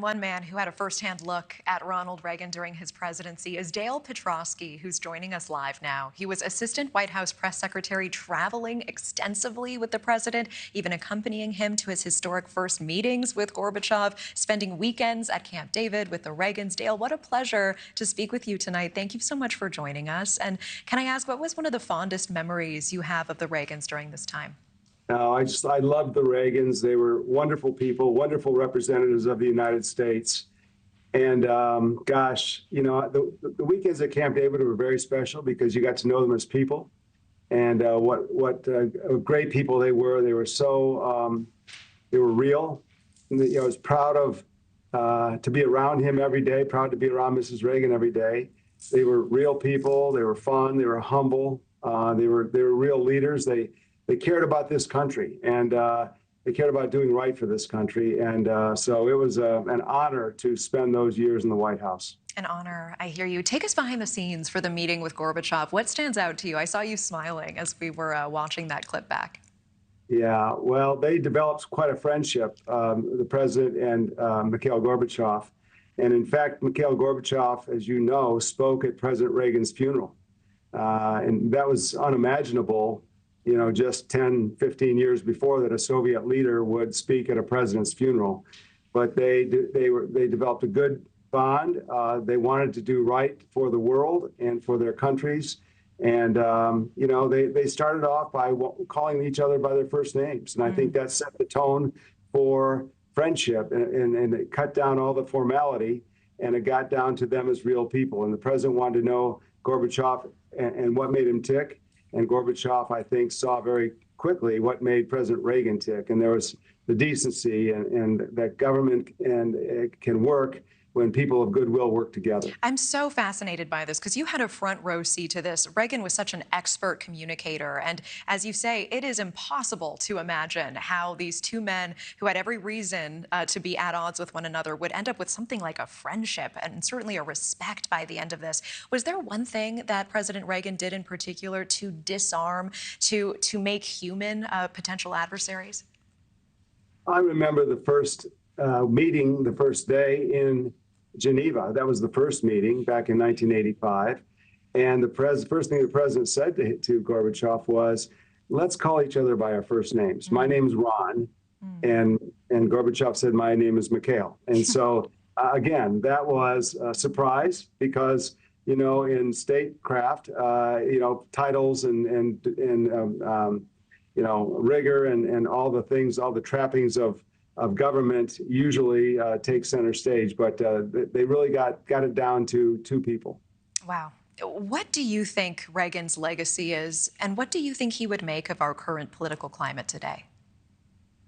One man who had a firsthand look at Ronald Reagan during his presidency is Dale Petroskey, who's joining us live now. He was Assistant White House Press Secretary, traveling extensively with the president, even accompanying him to his historic first meetings with Gorbachev, spending weekends at Camp David with the Reagans. Dale, what a pleasure to speak with you tonight. Thank you so much for joining us. And can I ask, what was one of the fondest memories you have of the Reagans during this time? I loved the Reagans. They were wonderful people, wonderful representatives of the United States. And gosh, you know, the weekends at Camp David were very special because you got to know them as people, and what great people they were. They were so they were real. And, you know, I was proud of to be around him every day. Proud to be around Mrs. Reagan every day. They were real people. They were fun. They were humble. They were real leaders. They cared about this country, and they cared about doing right for this country. And so it was an honor to spend those years in the White House. An honor. I hear you. Take us behind the scenes for the meeting with Gorbachev. What stands out to you? I saw you smiling as we were watching that clip back. Yeah, well, they developed quite a friendship, the president and Mikhail Gorbachev. And in fact, Mikhail Gorbachev, as you know, spoke at President Reagan's funeral. And that was unimaginable, you know, just 10, 15 years before that a Soviet leader would speak at a president's funeral. But they developed a good bond. They wanted to do right for the world and for their countries. And, you know, they started off by calling each other by their first names. And I think that set the tone for friendship, and it cut down all the formality, and it got down to them as real people. And the president wanted to know Gorbachev and what made him tick. And Gorbachev, I think, saw very quickly what made President Reagan tick. And there was the decency and that government can work when people of goodwill work together. I'm so fascinated by this because you had a front row seat to this. Reagan was such an expert communicator. And as you say, it is impossible to imagine how these two men who had every reason to be at odds with one another would end up with something like a friendship and certainly a respect by the end of this. Was there one thing that President Reagan did in particular to disarm, to make human potential adversaries? I remember the first meeting, the first day in Geneva. That was the first meeting back in 1985. And the first thing the president said to Gorbachev was, let's call each other by our first names. My name's Ron. And Gorbachev said, my name is Mikhail. And so, again, that was a surprise because, you know, in statecraft, you know, titles and you know, rigor and all the things, all the trappings of government usually take center stage, but they really got it down to two people. Wow. What do you think Reagan's legacy is, and what do you think he would make of our current political climate today?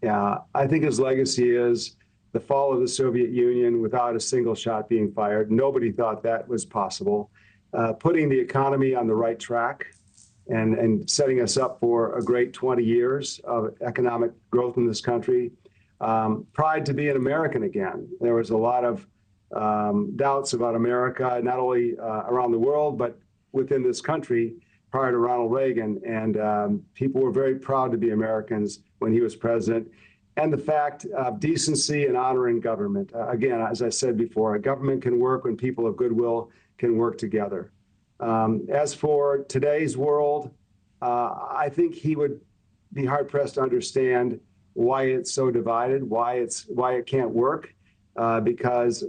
Yeah, I think his legacy is the fall of the Soviet Union without a single shot being fired. Nobody thought that was possible. Putting the economy on the right track and setting us up for a great 20 years of economic growth in this country. Pride to be an American again. There was a lot of doubts about America, not only around the world, but within this country prior to Ronald Reagan. And people were very proud to be Americans when he was president. And the fact of decency and honoring government. Again, as I said before, a government can work when people of goodwill can work together. As for today's world, I think he would be hard-pressed to understand why it's so divided, why it can't work, because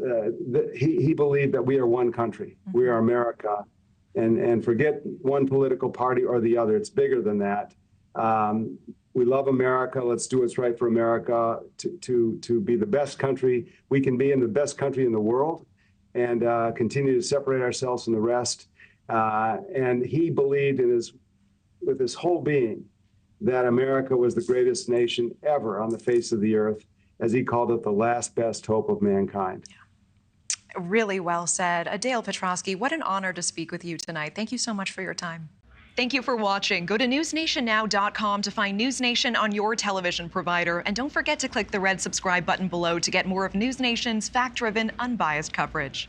he believed that we are one country, we are America, and forget one political party or the other. It's bigger than that. We love America. Let's do what's right for America to be the best country we can be, and the best country in the world, and continue to separate ourselves from the rest. And he believed with his whole being that America was the greatest nation ever on the face of the earth, as he called it, the last best hope of mankind. Yeah. Really well said. Dale Petroskey, what an honor to speak with you tonight. Thank you so much for your time. Thank you for watching. Go to newsnationnow.com to find News Nation on your television provider. And don't forget to click the red subscribe button below to get more of News Nation's fact-driven, unbiased coverage.